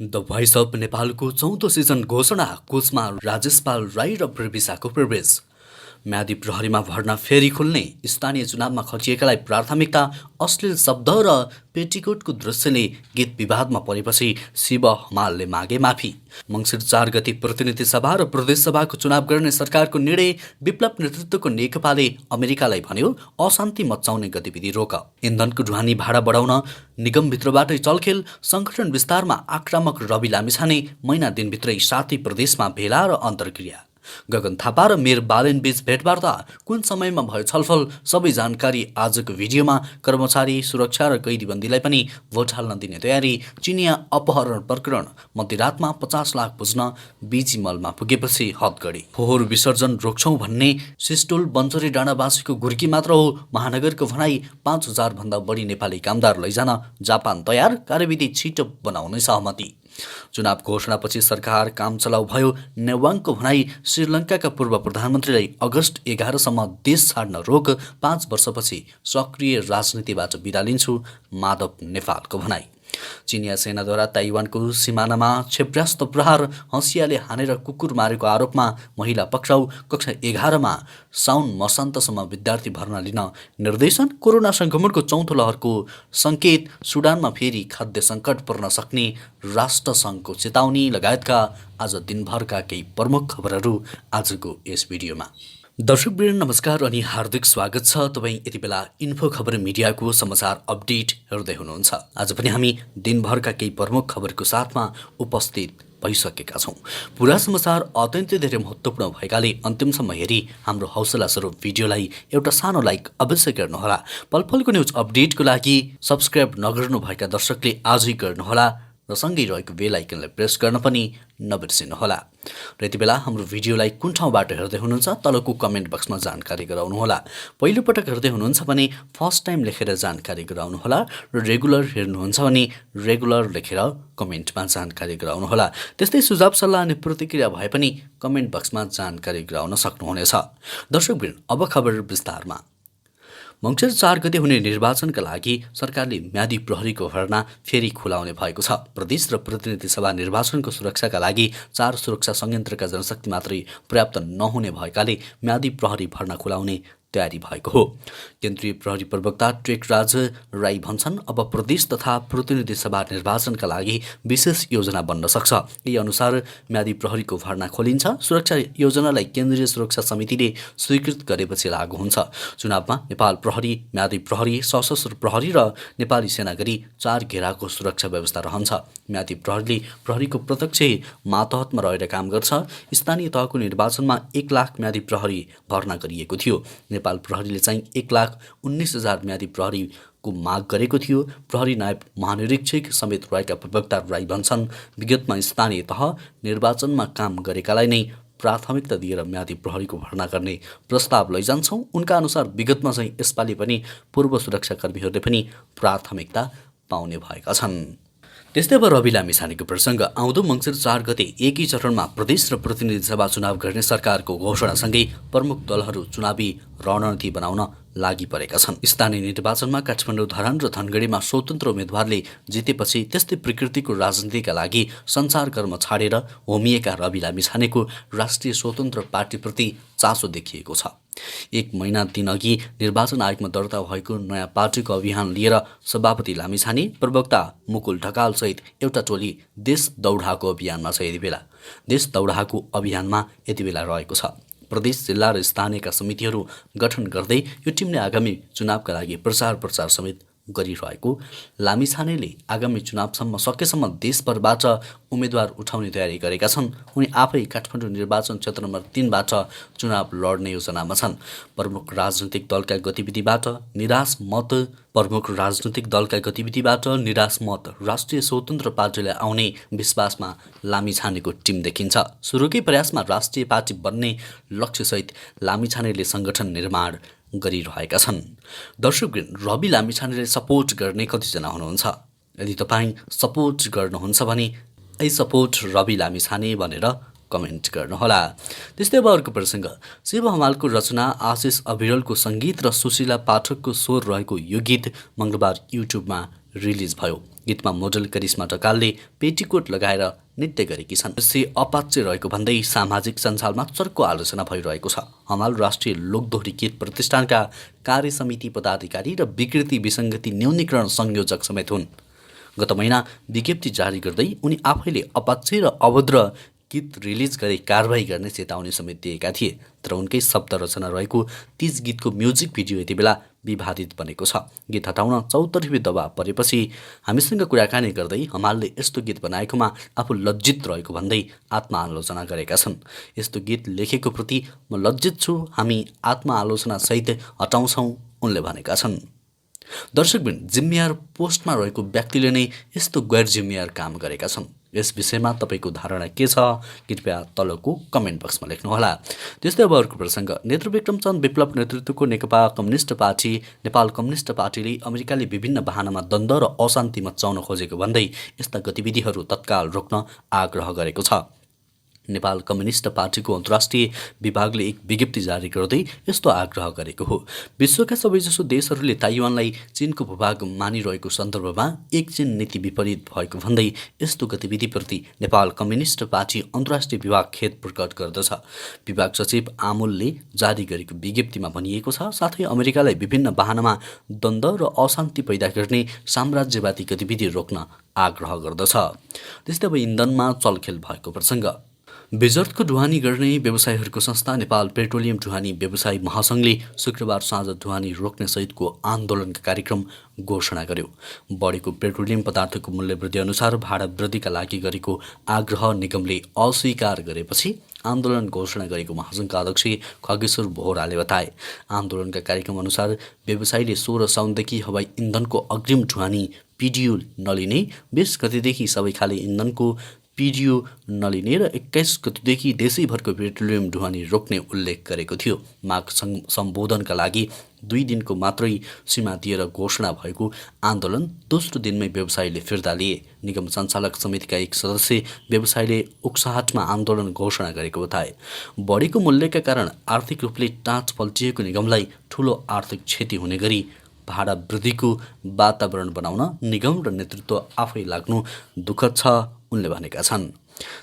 The voice of नेपालको 14औं season घोषणा कोचमा राजेश पाल राई र प्रविशाको प्रवेश। म्यादी प्रहरीमा भर्ना फेरि खुल्ने, स्थानीय चुनावमा खटिएकालाई प्राथमिकता, अश्लील शब्द र पेटिकोटको दृश्यले गीत विवादमा परेपछि शिव हमालले मागे माफी। मङ्सिर 4 गति प्रतिनिधि सभा र प्रदेशसभाको चुनाव गर्ने सरकारको निर्णय। विप्लव नेतृत्वको नेकपाले अमेरिकालाई भन्यो अशान्ति मचाउने गतिविधि रोक। इन्धनको ढुवानी भाडा बढाउन निगमभित्रबाटै चलखेल। सङ्गठन विस्तारमा आक्रामक रवि लामिछाने, महिना दिनभित्रै 7 प्रदेशमा भेला र अन्तर्क्रिया। गगन थापा र मेयर बालेन बीच भेटवार्ता, कुन समयमा भयो छलफल, सबै जानकारी आजको भिडियोमा। कर्मचारी सुरक्षा र कैदीबन्दीलाई पनि भोट हाल्न दिने तयारी। चिनिया अपहरण प्रकरण, मध्यरातमा 50 लाख बुझ्न बीजी मलमा पुगेपछि हदगडी। फोहोर विसर्जन रोक्छौं भन्ने सिस्टोल बन्चरी डाँडावासीको गुर्की मात्र हो। महानगरको भनाई 5000 भन्दा बढी नेपाली कामदार लैजान जापान तयार, कार्यविधि छिटो बनाउने सहमति। चुनाव घोषणापछि सरकार काम चलाउ भयो। नेवाङको भनाई श्रीलङ्काका पूर्व प्रधानमन्त्रीलाई अगस्त 11 सम्म देश छाड्न रोक। 5 वर्षपछि सक्रिय राजनीतिबाट बिदा लिन्छु, माधव नेपालको भनाई। चिनिया सेनाद्वारा ताइवानको सिमानामा क्षेप्यास्त्र प्रहार, हँसियाले हानेर कुकुर मारेको आरोपमा महिला पक्राउ। कक्षा 11मा साउन मसान्तसम्म विद्यार्थी भर्ना लिन निर्देशन। कोरोना संक्रमणको चौथो लहरको सङ्केत, सुडानमा फेरि खाद्य सङ्कट पर्न सक्ने राष्ट्रसङ्घको चेतावनी लगायतका आज दिनभरका केही प्रमुख खबरहरू आजको यस भिडियोमा। दर्शकवृन्द नमस्कार अनि हार्दिक स्वागत छ। तपाईँ यति बेला इन्फो खबर मिडियाको समाचार अपडेट हेर्दै हुनुहुन्छ। आज पनि हामी दिनभरका केही प्रमुख खबरको साथमा उपस्थित भइसकेका छौँ। पुरा समाचार अत्यन्तै धेरै महत्त्वपूर्ण भएकाले अन्तिमसम्म हेरी हाम्रो हौसला स्वरूप भिडियोलाई एउटा सानो लाइक अवश्य गर्नुहोला। पलपलको न्युज अपडेटको लागि सब्सक्राइब नगर्नुभएका दर्शकले आजै गर्नुहोला र सँगै रहेको बेल आइकनलाई प्रेस गर्न पनि नबिर्सिनुहोला। र यति बेला हाम्रो भिडियोलाई कुन ठाउँबाट हेर्दै हुनुहुन्छ तलको कमेन्ट बक्समा जानकारी गराउनुहोला। पहिलोपटक हेर्दै हुनुहुन्छ भने फर्स्ट टाइम लेखेर जानकारी गराउनुहोला र रेगुलर हेर्नुहुन्छ भने रेगुलर लेखेर कमेन्टमा जानकारी गराउनुहोला। त्यस्तै सुझाव सल्लाह अनि प्रतिक्रिया भए पनि कमेन्ट बक्समा जानकारी गराउन सक्नुहुनेछ। दर्शकवृन्द अब खबर विस्तारमा। मङ्सिर 4 गते हुने निर्वाचनका लागि सरकारले म्यादी प्रहरीको भर्ना फेरि खुलाउने भएको छ। प्रदेश र प्रतिनिधि सभा निर्वाचनको सुरक्षाका लागि 4 सुरक्षा संयन्त्रका जनशक्ति मात्रै पर्याप्त नहुने भएकाले म्यादी प्रहरी भर्ना खुलाउने तयारी भएको हो। केन्द्रीय प्रहरी प्रवक्ता टेकराज राई भन्छन् अब प्रदेश तथा प्रतिनिधि सभा निर्वाचनका लागि विशेष योजना बन्न सक्छ। यही अनुसार म्यादी प्रहरीको भर्ना खोलिन्छ। सुरक्षा योजनालाई केन्द्रीय सुरक्षा समितिले स्वीकृत गरेपछि लागू हुन्छ। चुनावमा नेपाल प्रहरी, म्यादी प्रहरी, सशस्त्र प्रहरी र नेपाली सेना गरी 4 घेराको सुरक्षा व्यवस्था रहन्छ। म्यादी प्रहरीले प्रहरीको प्रत्यक्ष मातहतमा रहेर काम गर्छ। स्थानीय तहको निर्वाचनमा 1 लाख म्यादी प्रहरी भर्ना गरिएको थियो। नेपाल प्रहरीले चाहिँ 1,19,000 म्यादी प्रहरीको माग गरेको थियो। प्रहरी नायब महानिरीक्षक समेत रहेका प्रवक्ता राई भन्छन् विगतमा स्थानीय तह निर्वाचनमा काम गरेकालाई नै प्राथमिकता दिएर म्यादी प्रहरीको भर्ना गर्ने प्रस्ताव लैजान्छौँ। उनका अनुसार विगतमा चाहिँ यसपालि पनि पूर्व सुरक्षाकर्मीहरूले पनि प्राथमिकता पाउने भएका छन्। त्यस्तै अब रवि लामिछानेको प्रसङ्ग। आउँदो मङ्सिर 4 गते एकै चरणमा प्रदेश र प्रतिनिधि सभा चुनाव गर्ने सरकारको घोषणासँगै प्रमुख दलहरू चुनावी रणनीति बनाउन लागि परेका छन्। स्थानीय निर्वाचनमा काठमाडौँ, धरान र धनगढीमा स्वतन्त्र उम्मेदवारले जितेपछि त्यस्तै प्रकृतिको राजनीतिका लागि सञ्चारकर्म छाडेर होमिएका रवि लामिछानेको राष्ट्रिय स्वतन्त्र पार्टीप्रति चासो देखिएको छ। 1 महिना दिनअघि निर्वाचन आयोगमा दर्ता भएको नयाँ पार्टीको अभियान लिएर सभापति लामिछाने, प्रवक्ता मुकुल ढकालसहित एउटा टोली देश दौडाको अभियानमा छ। देश दौडाको अभियानमा यति बेला रहेको छ। प्रदेश, जिल्ला र स्थानीयका समितिहरू गठन गर्दै यो टिमले आगामी चुनावका लागि प्रचार समेत गरिरहेको लामिछानेले आगामी चुनावसम्म सकेसम्म देशभरबाट उम्मेदवार उठाउने तयारी गरेका छन्। उनी आफै काठमाडौँ निर्वाचन क्षेत्र नम्बर 3बाट चुनाव लड्ने योजनामा छन्। प्रमुख राजनीतिक दलका गतिविधिबाट निराश मत राष्ट्रिय स्वतन्त्र पार्टीलाई आउने विश्वासमा लामिछानेको टिम देखिन्छ। सुरुकै प्रयासमा राष्ट्रिय पार्टी बन्ने लक्ष्यसहित लामिछानेले सङ्गठन निर्माण गरिरहेका छन्। दर्शकवृन्द, रवि लामिछानेले सपोर्ट गर्ने कतिजना हुनुहुन्छ? यदि तपाईँ सपोर्ट गर्नुहुन्छ भने आई सपोर्ट रवि लामिछाने भनेर कमेन्ट गर्नुहोला। त्यस्तै अब अर्को प्रसङ्ग। शिव हमालको रचना, आशिष अभिरलको सङ्गीत र सुशीला पाठकको स्वर रहेको यो गीत मङ्गलबार युट्युबमा रिलिज भयो। गीतमा मोडल करिश्मा ढकालले पेटीकोट लगाएर नृत्य गरेकी छन्। यसै अपाच्य रहेको भन्दै सामाजिक सञ्जालमा चर्को आलोचना भइरहेको छ। हमाल राष्ट्रिय लोकदोहोरी गीत प्रतिष्ठानका कार्य समिति पदाधिकारी र विकृति विसङ्गति न्यूनीकरण संयोजक समेत हुन्। गत महिना विज्ञप्ति जारी गर्दै उनी आफैले अपाच्य र अभद्र गीत रिलिज गरी कारबाही गर्ने चेतावनी समेत दिएका थिए। तर उनकै शब्द रचना रहेको तीज गीतको म्युजिक भिडियो यति बेला विवादित बनेको छ। गीत हटाउन चौतर्फी दबाव परेपछि हामीसँग कुराकानी गर्दै हमालले यस्तो गीत बनाएकोमा आफू लज्जित रहेको भन्दै आत्मआलोचना गरेका छन्। यस्तो गीत लेखेको प्रति म लज्जित छु, हामी आत्मआलोचनासहित हटाउँछौँ उनले भनेका छन्। दर्शकबिन जिम्मेवार पोस्टमा रहेको व्यक्तिले नै यस्तो गैर जिम्मेवार काम गरेका छन्। यस विषयमा तपाईँको धारणा के छ? कृपया तलको कमेन्ट बक्समा लेख्नुहोला। त्यस्तै अब अर्को प्रसङ्ग। नेत्र विक्रमचन्द्र विप्लव नेतृत्वको नेकपा कम्युनिस्ट पार्टी नेपाल कम्युनिस्ट पार्टीले अमेरिकाले विभिन्न बहानामा द्वन्द्व र अशान्ति मचाउन खोजेको भन्दै यस्ता गतिविधिहरू तत्काल रोक्न आग्रह गरेको छ। नेपाल कम्युनिस्ट पार्टीको अन्तर्राष्ट्रिय विभागले एक विज्ञप्ति जारी गर्दै यस्तो आग्रह गरेको हो। विश्वका सबैजसो देशहरूले ताइवानलाई चीनको भूभाग मानिरहेको सन्दर्भमा एक चीन नीति विपरीत भएको भन्दै यस्तो गतिविधिप्रति नेपाल कम्युनिस्ट पार्टी अन्तर्राष्ट्रिय विभाग खेद प्रकट गर्दछ। विभाग सचिव आमोलले जारी गरेको विज्ञप्तिमा भनिएको छ, साथै अमेरिकालाई विभिन्न बहानामा द्वन्द्व र अशान्ति पैदा गर्ने साम्राज्यवादी गतिविधि रोक्न आग्रह गर्दछ। त्यस्तै अब इन्धनमा चलखेल भएको प्रसङ्ग। बेजरतको ढुवानी गर्ने व्यवसायीहरूको संस्था नेपाल पेट्रोलियम ढुवानी व्यवसायी महासङ्घले शुक्रबार साँझ ढुवानी रोक्ने सहितको आन्दोलनका कार्यक्रम घोषणा गर्यो। बढेको पेट्रोलियम पदार्थको मूल्य वृद्धि अनुसार भाडा वृद्धिका लागि गरेको आग्रह निगमले अस्वीकार गरेपछि आन्दोलन घोषणा गरेको महासङ्घका अध्यक्ष खगेश्वर बोहराले बताए। आन्दोलनका कार्यक्रम अनुसार व्यवसायीले 16 साउनदेखि हवाई इन्धनको अग्रिम ढुवानी पिडियु नलिने, 20 गतेदेखि सबै खाले इन्धनको पिडियु नलिने र 21 गतेदेखि देशैभरको पेट्रोलियम ढुवानी रोक्ने उल्लेख गरेको थियो। माग सम्बोधनका लागि 2 दिनको मात्रै सीमा दिएर घोषणा भएको आन्दोलन दोस्रो दिनमै व्यवसायीले फिर्ता लिए। निगम सञ्चालक समितिका एक सदस्य व्यवसायीले उक्साहटमा आन्दोलन घोषणा गरेको बताए। बढेको मूल्यका कारण आर्थिक रूपले टाँच पल्टिएको निगमलाई ठूलो आर्थिक क्षति हुने गरी भाडा वृद्धिको वातावरण बनाउन निगम र नेतृत्व आफै लाग्नु दुःखद छ उनले भनेका छन्।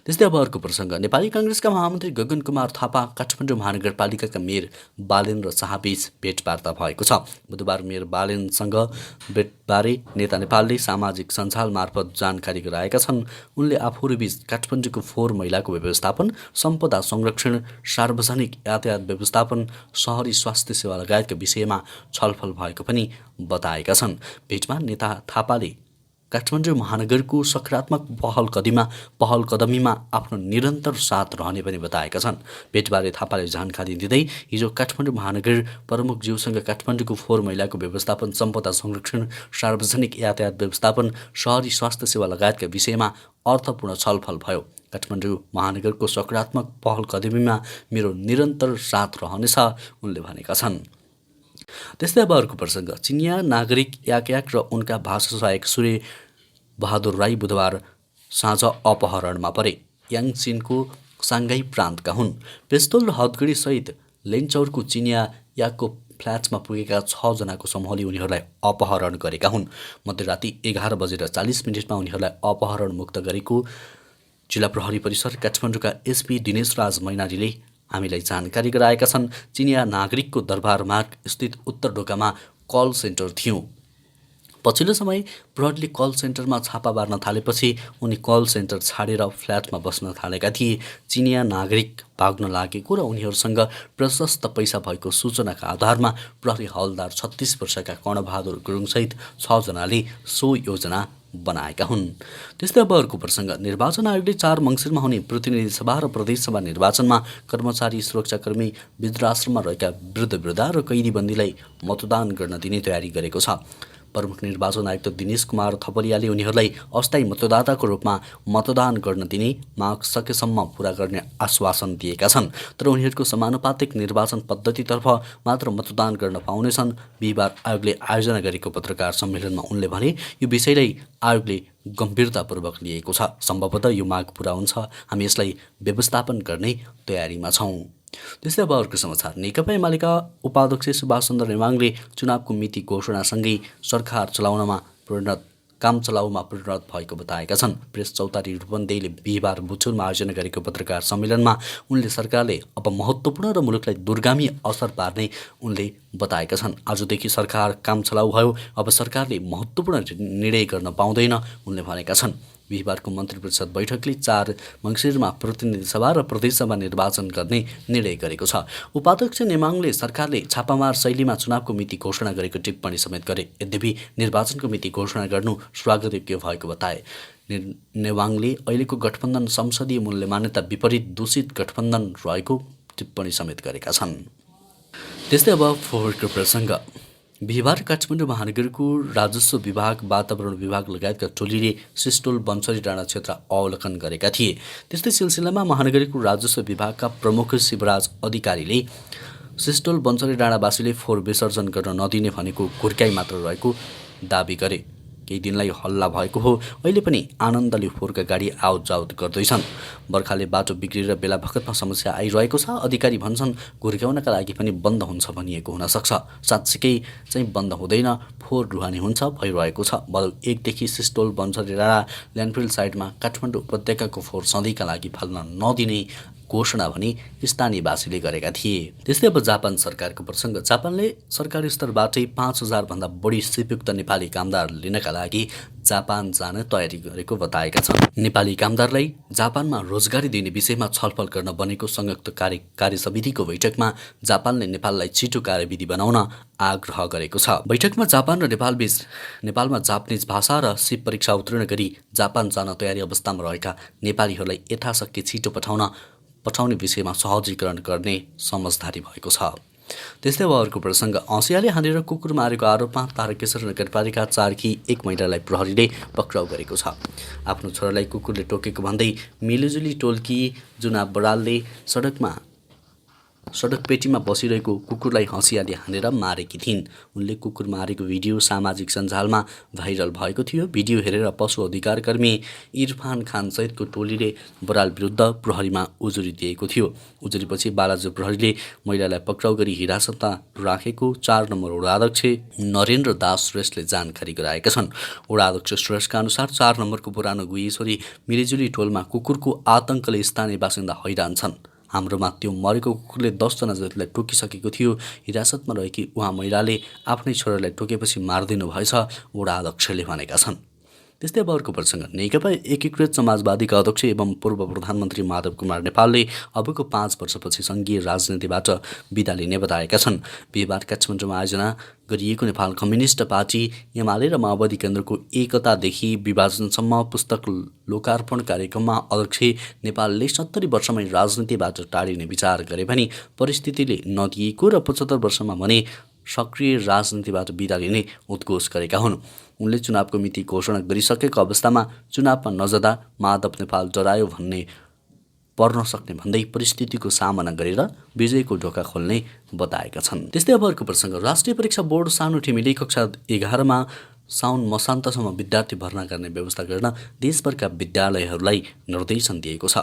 त्यस्तै अब अर्को प्रसङ्ग। नेपाली काङ्ग्रेसका महामन्त्री गगन कुमार थापा काठमाडौँ महानगरपालिकाका मेयर बालेन्द्र शाहबीच भेटवार्ता भएको छ। बुधबार मेयर बालेनसँग भेटबारे नेता नेपालले सामाजिक सञ्जाल मार्फत जानकारी गराएका छन्। उनले आफूहरूबीच काठमाडौँको फोहोर मैलाको व्यवस्थापन, सम्पदा संरक्षण, सार्वजनिक यातायात व्यवस्थापन, शहरी स्वास्थ्य सेवा लगायतका विषयमा छलफल भएको पनि बताएका छन्। भेटमा नेता थापाले काठमाडौँ महानगरको सकारात्मक पहल कदमीमा आफ्नो निरन्तर साथ रहने पनि बताएका छन्। भेटबारे थापाले जानकारी दिँदै हिजो काठमाडौँ महानगर प्रमुखज्यूसँग काठमाडौँको फोहोर मैलाको व्यवस्थापन, सम्पदा संरक्षण, सार्वजनिक यातायात व्यवस्थापन, शहरी स्वास्थ्य सेवा लगायतका विषयमा अर्थपूर्ण छलफल भयो। काठमाडौँ महानगरको सकारात्मक पहल कदमीमा मेरो निरन्तर साथ रहनेछ उनले भनेका छन्। त्यस्तै अब अर्को प्रसङ्ग। चिनिया नागरिक याक र उनका भाषा सहायक सूर्य बहादुर राई बुधबार साँझ अपहरणमा परे। याङचिनको साङ्घाई प्रान्तका हुन्। पिस्तोल र हदगडी सहित लेन्चौरको चिनिया याकको फ्ल्याटमा पुगेका 6 जनाको समूहले उनीहरूलाई अपहरण गरेका हुन्। मध्यराति 11:40 उनीहरूलाई अपहरण मुक्त गरेको जिल्ला प्रहरी परिसर काठमाडौँका एसपी दिनेश राज मैनारीले हामीलाई जानकारी गराएका छन्। चिनिया नागरिकको दरबार मार्ग स्थित उत्तर ढोकामा कल सेन्टर थियो। पछिल्लो समय प्रहरीले कल सेन्टरमा छापा बार्न थालेपछि उनी कल सेन्टर छाडेर फ्ल्याटमा बस्न थालेका थिए। चिनिया नागरिक भाग्न लागेको र उनीहरूसँग प्रशस्त पैसा भएको सूचनाका आधारमा प्रहरी हवलदार 36 वर्षका कर्णबहादुर गुरुङसहित 6 जनाले सो योजना बनाएका हुन्। त्यस्तै अब अर्को प्रसङ्ग। निर्वाचन आयोगले 4 मङ्सिरमा हुने प्रतिनिधि सभा र प्रदेशसभा निर्वाचनमा कर्मचारी, सुरक्षाकर्मी, वृद्धाश्रममा रहेका वृद्ध र कैदीबन्दीलाई मतदान गर्न दिने तयारी गरेको छ। प्रमुख निर्वाचन आयुक्त दिनेश कुमार थपलियाले उनीहरूलाई अस्थायी मतदाताको रूपमा मतदान गर्न दिने माग सकेसम्म पूरा गर्ने आश्वासन दिएका छन्। तर उनीहरूको समानुपातिक निर्वाचन पद्धतितर्फ मात्र मतदान गर्न पाउनेछन्। बिहिबार आयोगले आयोजना गरेको पत्रकार सम्मेलनमा उनले भने यो विषयलाई आयोगले गम्भीरतापूर्वक लिएको छ। सम्भवतः यो माग पूरा हुन्छ, हामी यसलाई व्यवस्थापन गर्ने तयारीमा छौँ। त्यस्तै अब अर्को समाचार। नेकपा एमालेका उपाध्यक्ष सुभाष चन्द्र नेवाङले चुनावको मिति घोषणासँगै सरकार चलाउनमा परिणत कामचलाउमा परिणत भएको बताएका छन्। प्रेस चौतारी रूपन्देहीले बिहिबार बुचुलमा आयोजना गरेको पत्रकार सम्मेलनमा उनले सरकारले अब महत्त्वपूर्ण र मुलुकलाई दूरगामी असर पार्ने उनले बताएका छन्। आजदेखि सरकार कामचलाउ भयो, अब सरकारले महत्त्वपूर्ण निर्णय गर्न पाउँदैन उनले भनेका छन्। बिहिबारको मन्त्री परिषद बैठकले 4 मङ्सिरमा प्रतिनिधि सभा र प्रदेशसभा निर्वाचन गर्ने निर्णय गरेको छ। उपाध्यक्ष नेमाङले सरकारले छापामार शैलीमा चुनावको मिति घोषणा गरेको टिप्पणी समेत गरे। यद्यपि निर्वाचनको मिति घोषणा गर्नु स्वागतयोग्य भएको बताए। नेवाङले अहिलेको गठबन्धन संसदीय मूल्य मान्यता विपरीत दूषित गठबन्धन रहेको टिप्पणी समेत गरेका छन्। त्यस्तै अब फोहोरको प्रसङ्ग। बिहिबार काठमाडौँ महानगरको राजस्व विभाग, वातावरण विभाग लगायतका टोलीले सिस्टोल बन्सरी डाँडा क्षेत्र अवलोकन गरेका थिए। त्यस्तै सिलसिलामा महानगरको राजस्व विभागका प्रमुख शिवराज अधिकारीले सिस्टोल बन्सरी डाँडावासीले फोहोर विसर्जन गर्न नदिने भनेको घुर्काइ मात्र रहेको दाबी गरे। केही दिनलाई हल्ला भएको हो, अहिले पनि आनन्दले फोहोरका गाडी आवत जावत गर्दैछन्। बर्खाले बाटो बिग्रेर बेला बखतमा समस्या आइरहेको छ। अधिकारी भन्छन् घुर्क्याउनका लागि पनि बन्द हुन्छ भनिएको हुनसक्छ। साँच्चीकै चाहिँ बन्द हुँदैन, फोहोर ढुवानी हुन्छ भइरहेको छ। भदौ 1 देखि सिस्टोल बन्सरी डाँडा ल्यान्डफिल साइडमा काठमाडौँ उपत्यकाको फोहोर सधैँका लागि फाल्न नदिने घोषणा भने स्थानीयवासीले गरेका थिए। त्यस्तै अब जापान सरकारको प्रसङ्ग। जापानले सरकारी स्तरबाटै 5000 भन्दा बढी सिपयुक्त नेपाली कामदार लिनका लागि जापान जान तयारी गरेको बताएका छन्। नेपाली कामदारलाई जापानमा रोजगारी दिने विषयमा छलफल गर्न बनेको संयुक्त कार्यसमितिको बैठकमा जापानले नेपाललाई छिटो कार्यविधि बनाउन आग्रह गरेको छ। बैठकमा जापान र नेपालबीच नेपालमा जापानिज भाषा र सिप परीक्षा उत्तीर्ण गरी जापान जान तयारी अवस्थामा रहेका नेपालीहरूलाई यथाशक्य छिटो पठाउने विषयमा सहजीकरण गर्ने समझदारी भएको छ। त्यस्तै अब अर्को प्रसङ्ग। हँसियाले हानेर कुकुर मारेको आरोपमा तारकेश्वर नगरपालिका 4 की एक महिलालाई प्रहरीले पक्राउ गरेको छ। आफ्नो छोरालाई कुकुरले टोकेको भन्दै मिलिजुली टोलकी जुना बरालले सडक पेटीमा बसिरहेको कुकुरलाई हँसियाले हानेर मारेकी थिइन्। उनले कुकुर मारेको भिडियो सामाजिक सञ्जालमा भाइरल भएको थियो। भिडियो हेरेर पशु अधिकार कर्मी इरफान खान सहितको टोलीले बराल विरुद्ध प्रहरीमा उजुरी दिएको थियो। उजुरीपछि बालाजु प्रहरीले महिलालाई पक्राउ गरी हिरासतमा राखेको 4 नम्बर वडाध्यक्ष नरेन्द्र दास श्रेष्ठले जानकारी गराएका छन्। वडाध्यक्ष श्रेष्ठका अनुसार 4 नम्बरको पुरानो गुहेश्वरी मिलिजुली टोलमा कुकुरको आतंकले स्थानीय बासिन्दा हैरान छन्। हाम्रोमा त्यो मरेको कुकुरले 10 जना जतिलाई टोकिसकेको थियो। हिरासतमा रहेकी उहाँ महिलाले आफ्नै छोरालाई टोकेपछि मारिदिनु भएछ, वडाध्यक्षले भनेका छन्। त्यस्तै अब अर्को प्रसङ्ग। नेकपा एकीकृत समाजवादीका अध्यक्ष एवं पूर्व प्रधानमन्त्री माधव कुमार नेपालले अबको 5 वर्षपछि सङ्घीय राजनीतिबाट बिदा लिने बताएका छन्। बिहिबार काठमाडौँमा आयोजना गरिएको नेपाल कम्युनिस्ट पार्टी एमाले र माओवादी केन्द्रको एकतादेखि विभाजनसम्म पुस्तक लोकार्पण कार्यक्रममा अध्यक्ष नेपालले 70 वर्षमै राजनीतिबाट टाढिने विचार गरे पनि परिस्थितिले नदिएको र 75 वर्षमा भने सक्रिय राजनीतिबाट बिदा लिने उद्घोष गरेका हुन्। उनले चुनावको मिति घोषणा गरिसकेको अवस्थामा चुनावमा नजाँदा माधव नेपाल डरायो भन्ने पर्न सक्ने भन्दै परिस्थितिको सामना गरेर विजयको ढोका खोल्ने बताएका छन्। त्यस्तै अब अर्को प्रसङ्ग। राष्ट्रिय परीक्षा बोर्ड सानो ठिमीले कक्षा 11मा साउन मसान्तसम्म विद्यार्थी भर्ना गर्ने व्यवस्था गर्न देशभरका विद्यालयहरूलाई निर्देशन दिएको छ।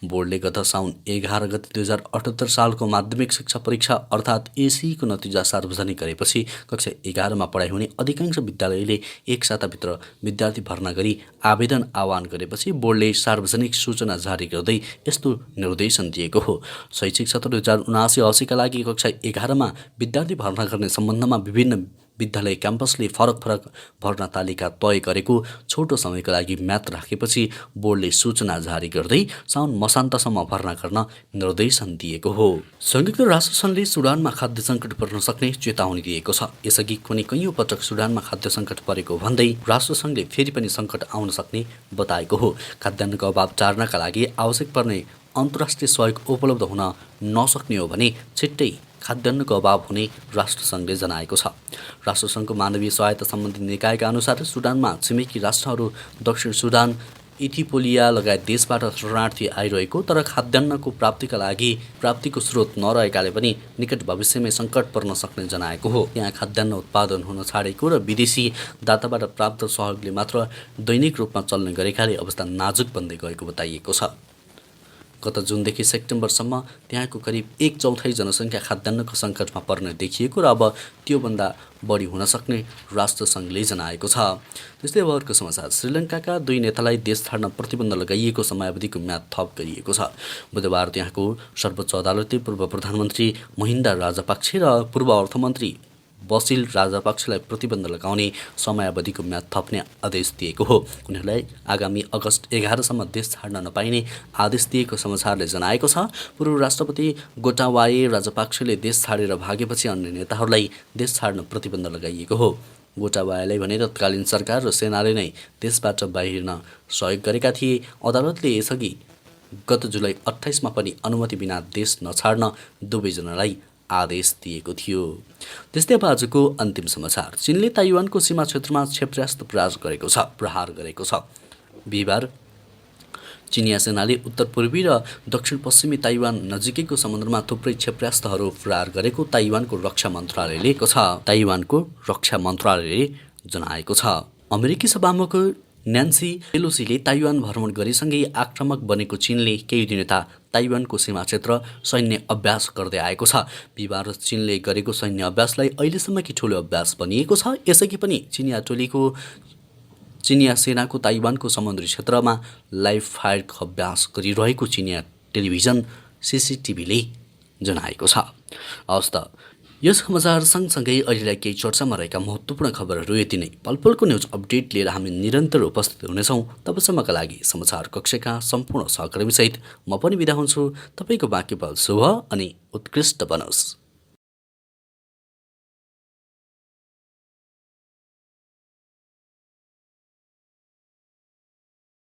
बोर्डले गत साउन 11 गते 2078 सालको माध्यमिक शिक्षा परीक्षा अर्थात् एसीको नतिजा सार्वजनिक गरेपछि कक्षा 11मा पढाइ हुने अधिकांश विद्यालयले 1 साताभित्र विद्यार्थी भर्ना गरी आवेदन आह्वान गरेपछि बोर्डले सार्वजनिक सूचना जारी गर्दै यस्तो निर्देशन दिएको हो। शैक्षिक सत्र 2079-80 का लागि कक्षा 11मा विद्यार्थी भर्ना गर्ने सम्बन्धमा विभिन्न विद्यालय क्याम्पसले फरक भर्ना तालिका तय गरेको छोटो समयका लागि म्याद राखेपछि बोर्डले सूचना जारी गर्दै साउन मसान्तसम्म भर्ना गर्न निर्देशन दिएको हो। संयुक्त राष्ट्रसङ्घले सुडानमा खाद्य सङ्कट पर्न सक्ने चेतावनी दिएको छ। यसअघि कुनै कैयौँ पटक सुडानमा खाद्य सङ्कट परेको भन्दै राष्ट्रसङ्घले फेरि पनि सङ्कट आउन सक्ने बताएको हो। खाद्यान्नको अभाव टार्नका लागि आवश्यक पर्ने अन्तर्राष्ट्रिय सहयोग उपलब्ध हुन नसक्ने हो भने छिट्टै खाद्यान्नको अभाव हुने राष्ट्रसङ्घले जनाएको छ। राष्ट्रसङ्घको मानवीय सहायता सम्बन्धी निकायका अनुसार सुडानमा छिमेकी राष्ट्रहरू दक्षिण सुडान, इथियोपिया लगायत देशबाट शरणार्थी आइरहेको तर खाद्यान्नको प्राप्तिको स्रोत नरहेकाले पनि निकट भविष्यमै सङ्कट पर्न सक्ने जनाएको हो। यहाँ खाद्यान्न उत्पादन हुन छाडेको र विदेशी दाताबाट प्राप्त सहयोगले मात्र दैनिक रूपमा चल्ने गरेकाले अवस्था नाजुक बन्दै गएको बताइएको छ। गत जुनदेखि सेप्टेम्बरसम्म त्यहाँको करिब 1/4 जनसङ्ख्या खाद्यान्नको सङ्कटमा पर्न देखिएको र अब त्योभन्दा बढी हुन सक्ने राष्ट्रसङ्घले जनाएको छ। त्यस्तै अब अर्को समाचार, श्रीलङ्काका 2 नेतालाई देश छाड्न प्रतिबन्ध लगाइएको समयावधिको म्याद थप गरिएको छ। बुधबार त्यहाँको सर्वोच्च अदालतले पूर्व प्रधानमन्त्री महिन्दा राजपाक्से र पूर्व अर्थमन्त्री बसिल राजपाक्सेलाई प्रतिबन्ध लगाउने समयावधिको म्याद थप्ने आदेश दिएको हो। उनीहरूलाई आगामी अगस्त 11 देश छाड्न नपाइने आदेश दिएको समाचारले जनाएको छ। पूर्व राष्ट्रपति गोटाबाया राजपाक्सेले देश छाडेर भागेपछि अन्य नेताहरूलाई देश छाड्न प्रतिबन्ध लगाइएको हो। गोटाबायालाई भने तत्कालीन सरकार र सेनाले नै देशबाट बाहिर्न सहयोग गरेका थिए। अदालतले यसअघि गत जुलाई 28 पनि अनुमति बिना देश नछाड्न दुवैजनालाई आदेश दिएको थियो। त्यस्तै अब आजको अन्तिम समाचार, चीनले ताइवानको सीमा क्षेत्रमा क्षेप्यास्त्र प्रहार गरेको छ। बिहिबार चिनिया सेनाले उत्तर पूर्वी र दक्षिण पश्चिमी ताइवान नजिकैको समुद्रमा थुप्रै क्षेप्यास्त्रहरू प्रहार गरेको ताइवानको रक्षा मन्त्रालयले जनाएको छ। अमेरिकी सभामुख न्यान्सी पेलोसीले ताइवान भ्रमण गरेसँगै आक्रामक बनेको चीनले केही दिन यता ताइवानको सीमा क्षेत्र सैन्य अभ्यास गर्दै आएको छ। बिहिबार चीनले गरेको सैन्य अभ्यासलाई अहिलेसम्मकी ठूलो अभ्यास भनिएको छ। यसअघि पनि चिनिया सेनाको ताइवानको समुद्री क्षेत्रमा लाइभ फायरको अभ्यास गरिरहेको चिनिया टेलिभिजन CCTVले जनाएको छ। हवस् त, यस समाचार सँगसँगै अहिलेलाई केही चर्चामा रहेका महत्त्वपूर्ण खबरहरू यति नै। पलपलको न्युज अपडेट लिएर हामी निरन्तर उपस्थित हुनेछौँ। तबसम्मका लागि समाचार कक्षका सम्पूर्ण सहकर्मीसहित म पनि बिदा हुन्छु। तपाईँको बाँकी पल शुभ अनि उत्कृष्ट बनोस्।